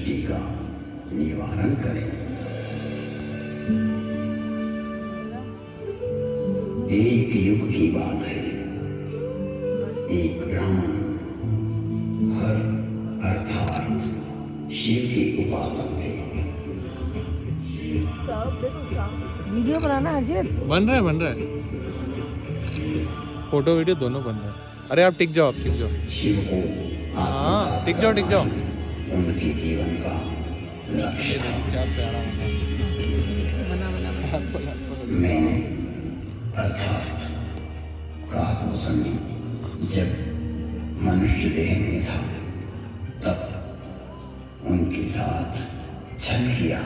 दृष्टि का निवारण करें। एक युग की बात है, एक ब्राह्मण हर अर्थात शिव के उपासक थे। वीडियो बनाना हर्षित बन रहा है फोटो वीडियो दोनों बन रहा है। अरे आप टिक जाओ शिव को हाँ टिक जाओ उनके जीवन का ये देखो क्या प्यारा मैंने अर्थात काफी समय जब मनुष्य देह में था तब उनके साथ छल किया।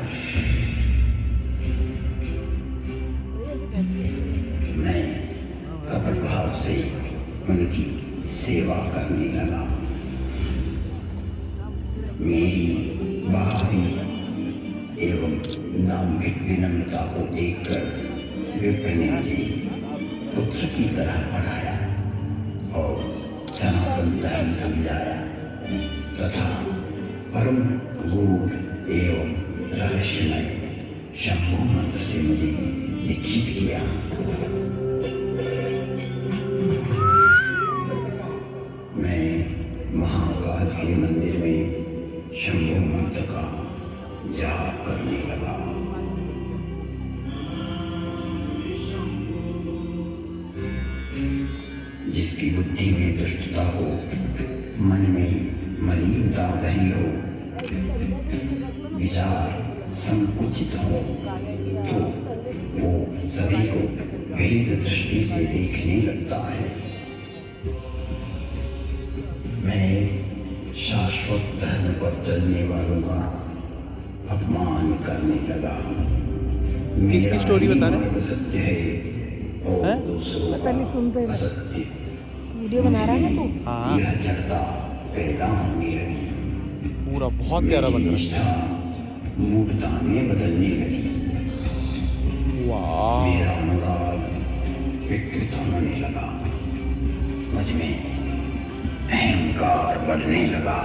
मैं कपट भाव से उनकी सेवा करने लगा। मेरी बाहरी एवं दाम्भिक विनम्रता को देखकर विप्र ने मुझे पुत्र की तरह पढ़ाया और सनातन धर्म समझाया तथा परम गूढ़ एवं रहस्यमय शंभु मंत्र से मुझे दीक्षित किया। मैं महाकाल के मंदिर में शंभु मंत्र का जाप करने लगा। जिसकी बुद्धि में दुष्टता हो, मन में मलिनता भरी हो, विचार संकुचित हो, तो वो सभी को भेद दृष्टि से देखने लगता है। मैं शाश्वत धर्म पर चलने वालों का अपमान करने लगा। किसकी स्टोरी बता रहे सत्य है और दूसरों पता नहीं सुनते का असत्य। वीडियो बना रहा है ना तू? हाँ यह जड़ता पैदा होने लगी। पूरा बहुत प्यारा बन रहा निष्ठा मूर्खता में बदलने लगी। है। वाह मेरा अनुराग विकृत होने लगा। मुझ में अहंकार बढ़ने लगा।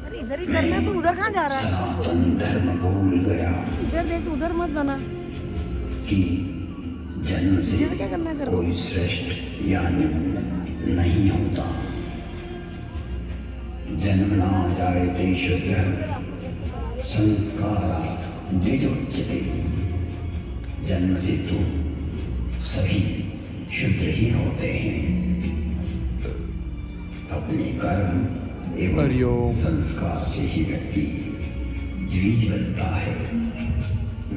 अरे इधर ही करना, तू उधर कहाँ जा रहा है? सनातन धर्म भूल गया इधर देख, तू उधर मत बना। कि जन्म से इधर क्या करना है तेरे को? कोई श्रेष्ठ या निम्न नहीं होता। जन्मना जायते शूद्रः संस्कारात् द्विजोच्यते। जन्म से तो सभी शुद्र ही होते हैं। अपने कर्म एवं हरिओम। संस्कार से ही व्यक्ति द्विज बनता है।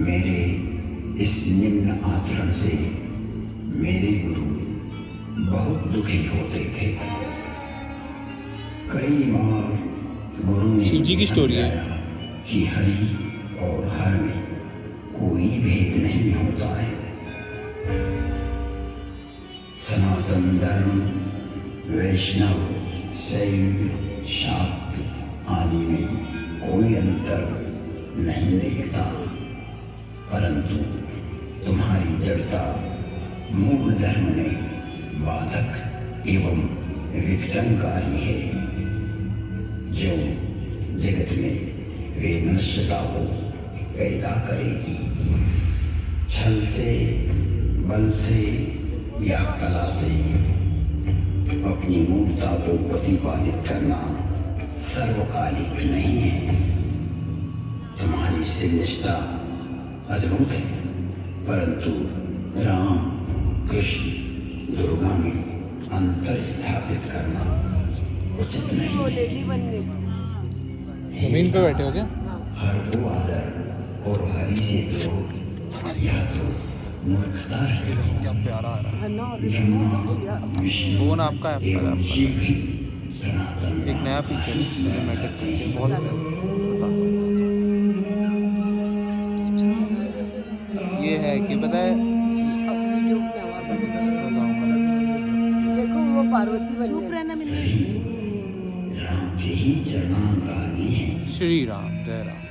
मेरे इस निम्न आचरण से मेरे गुरु बहुत दुखी होते थे। कई बार गुरु ने शिव जी की स्टोरी है। समझाया कि हरि और हर में कोई भेद नहीं होता है। सनातन धर्म वैष्णव शैव शाक्त आदि में कोई अंतर नहीं देखता, परंतु तुम्हारी जड़ता मूल धर्म में बाधक एवं विघटनकारी है, जो जगत में वेदनश्यता को पैदा करेगी। छल से, बल से या कला से अपनी मूर्ता को प्रतिपादित करना सर्वकालिक नहीं है। तुम्हारी से निष्ठा अद्भुत है, परंतु राम कृष्ण दुर्गा में अंतर स्थापित करना उचित वो नहीं। लेडी बन गई। जमीन पे बैठे हो क्या? हर को आदर और हरि से द्रोह यह तो मूर्खता है। क्या प्यारा आ रहा है ना? ब्रह्मा विष्णु फोन आपका है, आपका एवं है, शिव भी सनातन एक नया फीचर सिनेमैटिक करके बहुत प्यारा। ये है कि पता है वीडियो में आवाज आ रही है। देखो वो पार्वती बन गई। चुप रहना राम के ही चरणानुरागी हैं। श्री राम जय राम।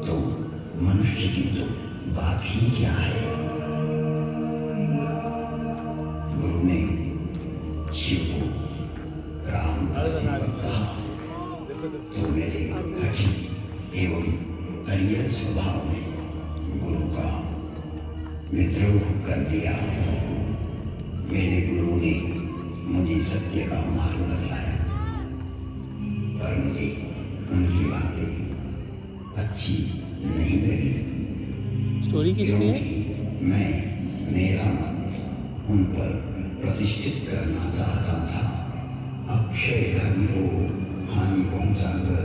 तो मनुष्य की तो बात ही क्या है। स्वभाव में गुरु का विद्रोह कर दिया। मेरे गुरु ने मुझे सत्य का मार्ग बताया, पर मुझे उनकी बातें अच्छी नहीं लगी। स्टोरी किसकी है? क्योंकि मैं मेरा मत उन पर प्रतिष्ठित करना चाहता था। अक्षय धर्म को हानि पहुंचाकर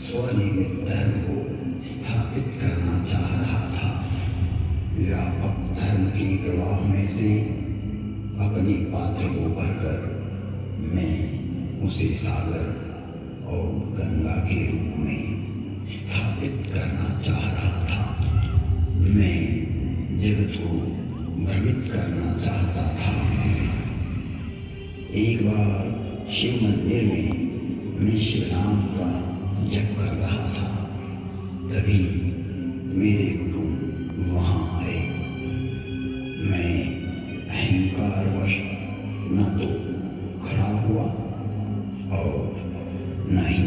स्वनिर्मित धर्म को स्थापित करना चाह रहा था। व्यापक धर्म के प्रवाह में से अपने पात्र को भरकर मैं उसे सागर और गंगा के रूप में स्थापित करना चाह रहा था। मैं जगत को भ्रमित करना चाहता था। एक बार शिव मंदिर में मैं शिव नाम का जप कर रहा था, तभी मेरे गुरु वहाँ आए। मैं अहंकारवश न तो खड़ा हुआ और न ही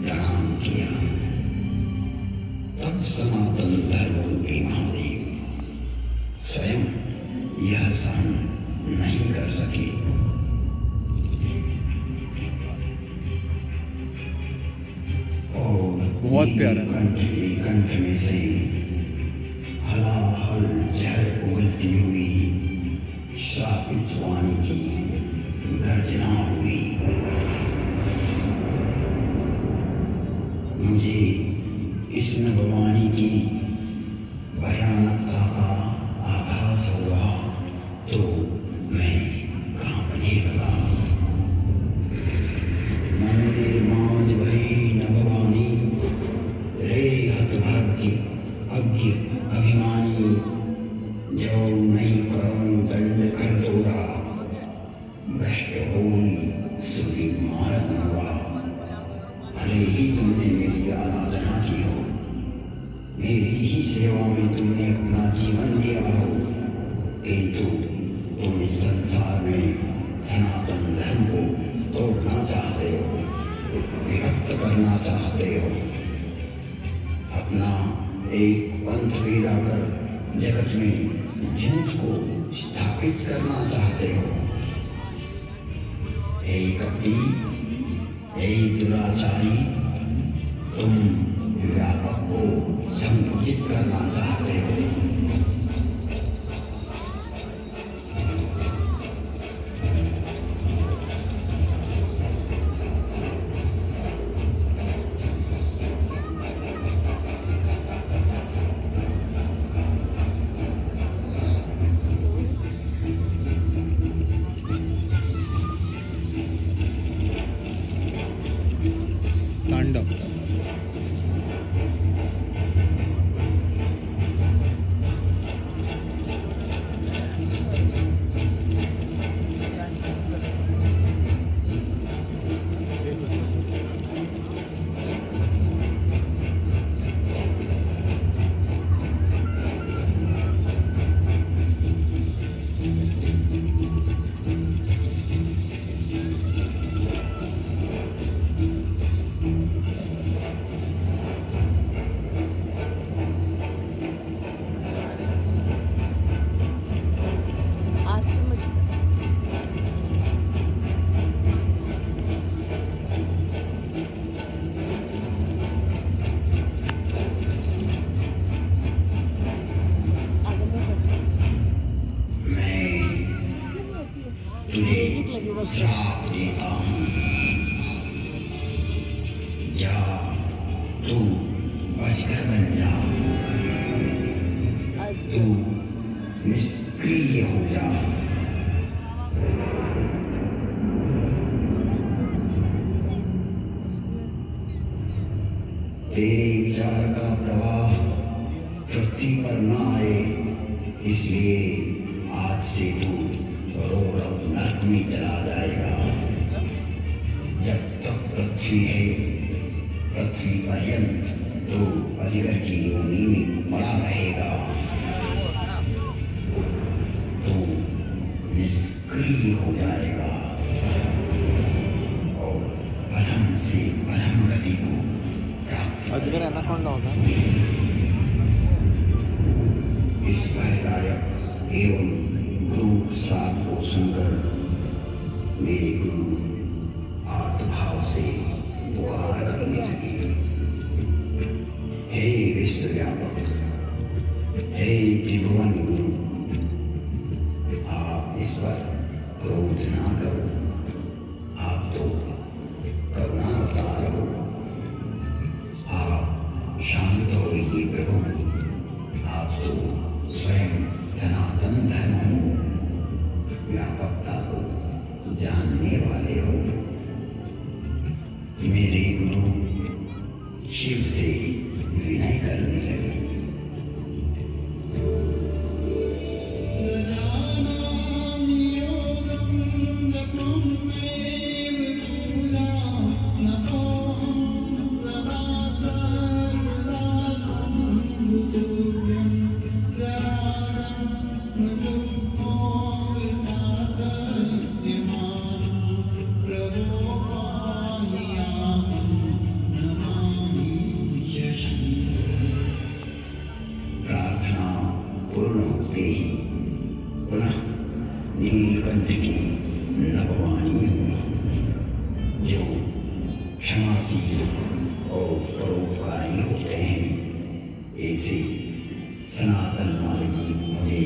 प्रणाम किया। तब सनातन धर्मरूपी महादेव स्वयं यह सहन नहीं कर सके। बहुत प्यारा। कंठ में से हलाहल जहर उगलती हुई श्रापित वाणी की गर्जना हुई। मुझे इस नभवाणी की भयानकता का आभास हुआ तो मैं कांपने लगा। मंदिर मांझ भई नभवानी, रे हतभाग्य अज्ञ अभिमानी, जो नहीं परम दंड कर तोड़ा, भ्रष्ट होई सुखी मारत हुआ। भले ही तुमने मेरी आराधना की हो, मेरी ही सेवा में तुमने अपना जीवन दिया हो, किंतु तुम इस संसार में सनातन धर्म को तोड़ना चाहते हो, विभक्त करना चाहते हो। अपना एक पंथ फैलाकर जगत में झूठ को स्थापित करना चाहते हो। हे कपटी, हे दुराचारी, तुम व्यापक को संकुचित करना चाहते हो। तांडव। श्राप देता हूँ, जा तू अजगर बन जा, तू निष्क्रिय हो जा। तेरे विचार का प्रवाह पृथ्वी पर न आए, इसलिए आज से तू रोरव नर्क में चला जाएगा। जब तक पृथ्वी है, पृथ्वी पर्यंत तो अजगर की योनि में पड़ा रहेगा। तो निष्क्रिय हो जाएगा और परम से परम गति को प्राप्त अजगर एनाकोंडा होता है। एवं गुरु प्रसाद को सुनकर मेरे गुरु आर्तभाव से पुकार करने लगे, हे विश्वव्यापक, हे त्रिभुवन गुरु, आप इस पर क्रोध ना करो, आप तो करुणा अवतार हो, आप शांत होइए प्रभु, आप तो स्वयं सनातन धर्म हो, व्यापकता को जानने वाले हो। मेरे गुरु शिव से विनय करने लगे, प्रार्थना पूर्ण होते ही पुनः नीलकंठ की नभवाणी हुई, जो क्षमाशील और परोपकारी होते हैं, ऐसे सनातन मार्ग मुझे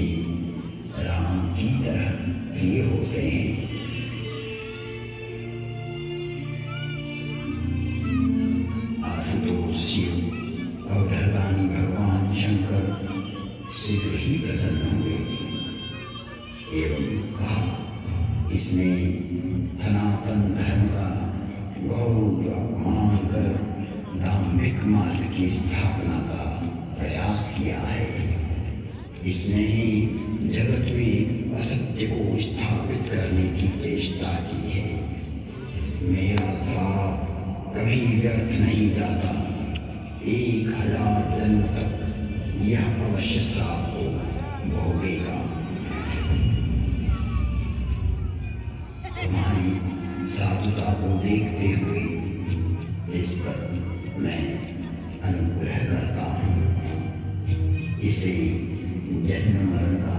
राम की तरह प्रिय होते हैं। आशुतोष शिव और धरदानी भगवान शंकर शीघ्र ही प्रसन्न हुए एवं कहा, इसने सनातन धर्म का गौरव अपमान कर दाम्भिक मार्ग की स्थापना का प्रयास किया है। इसने ही जगत में असत्य को स्थापित करने की चेष्टा की है। मेरा श्राप कभी व्यर्थ नहीं जाता, 1000 जन्म तक यह अवश्य श्राप को भोगेगा। तुम्हारी साधुता को देखते हुए इस पर मैं अनुग्रह करता हूँ। इसे जन्म मरण का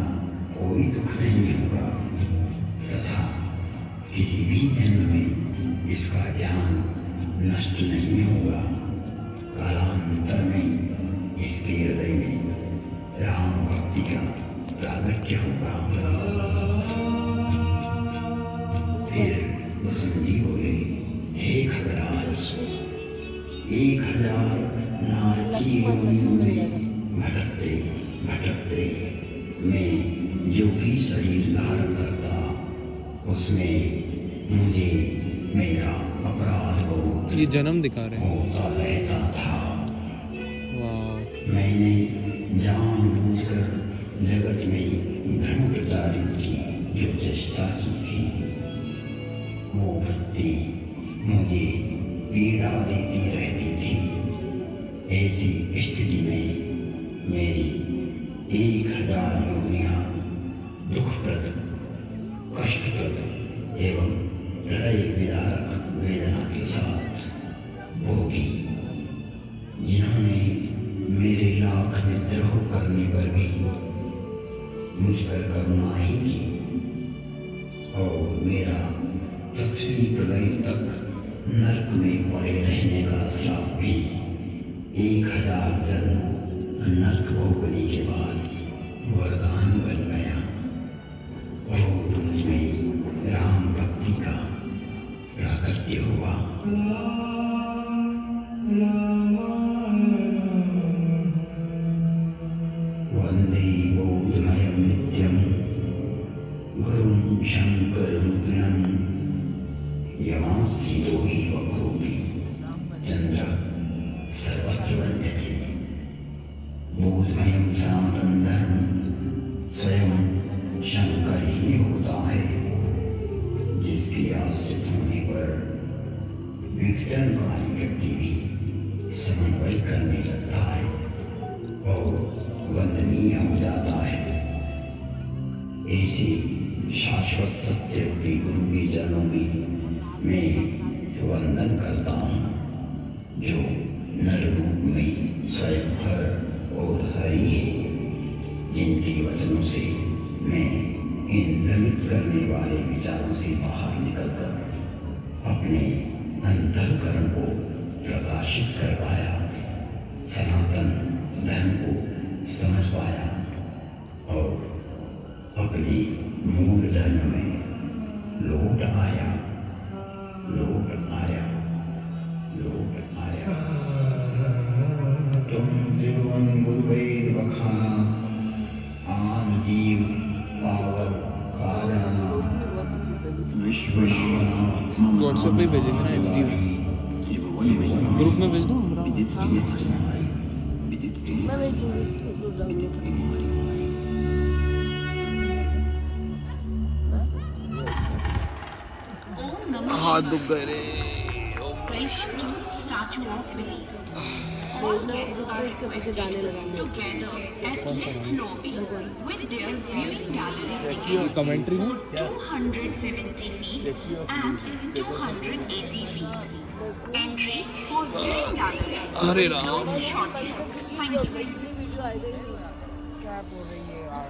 कोई दुख नहीं होगा तथा किसी भी जन्म में इसका ज्ञान नष्ट नहीं होगा। कालांतर में इसके हृदय में राम भक्ति का प्रागट्य होगा। फिर वसंती बोले, हे खगराज, 1000 नारकी योनियों में भटकते भटकते मैं जो भी शरीर धारण करता, उसमें मुझे मेरा अपराध बोध ये जन्म दिखा रहे हैं। होता रहता था। वाह, मैंने जानबूझकर जगत में धर्म प्रचारित की जो चेष्टा की थी, वो वृत्ति मुझे पीड़ा देती रहती थी। ऐसी स्थिति में मेरी 1000 योनियां दुखप्रद, कष्टप्रद एवं हृदय विदारक वेदना के साथ भोगी। जिन्होंने मेरे लाख विद्रोह करने पर भी मुझ पर करुणा ही की और मेरा पृथ्वी प्रलय तक नरक में पड़े रहने का श्राप भी 1000 जन्म नरक भोगने के बाद वरदान बन गया और मुझमें राम भक्ति का प्राकट्य हुआ। वंदे बोधमयं नित्यं गुरुं शंकररूपिणं यमांस्थितो हि वक्रोऽपि चन्द्रः सर्वत्र वन्द्यते। बोधमयं सनातन धर्म स्वयं शंकर ही होता है, जिसके आश्रित होने पर विघटनकारी व्यक्ति भी समन्वय करने लगता है और वंदनीय हो जाता है। ऐसे शाश्वत सत्य रूपी गुरु के चरणों में मैं वंदन करता हूँ, जो नर रूप में स्वयं हर और हरि है, जिनके वचनों से इन भ्रमित करने वाले विचारों से बाहर निकलकर अपने अंतःकरण को प्रकाशित कर पाया, सनातन धर्म को समझ पाया और अपनी मूल धर्म में लौट आया, लौट आया, लौट आया। तुम त्रिभुवन गुरुवैर बखाना आन जीव पावर कारणा विश्व व्हाट्सएप पे भेजेंगे ना एचडी ग्रुप में भेज दूँ मैं भेज दूंगी उसको डाउनलोड हाथ दुख गए रे Statue of Belief. बोलना उसके पीछे गाने लगाने Together at lift lobby with their viewing gallery commentary में 270 feet and 280 feet. Entry for viewing gallery. अरे Ram Close shortly. Thank you. Video आएगा ही नहीं। क्या बोल रही है यार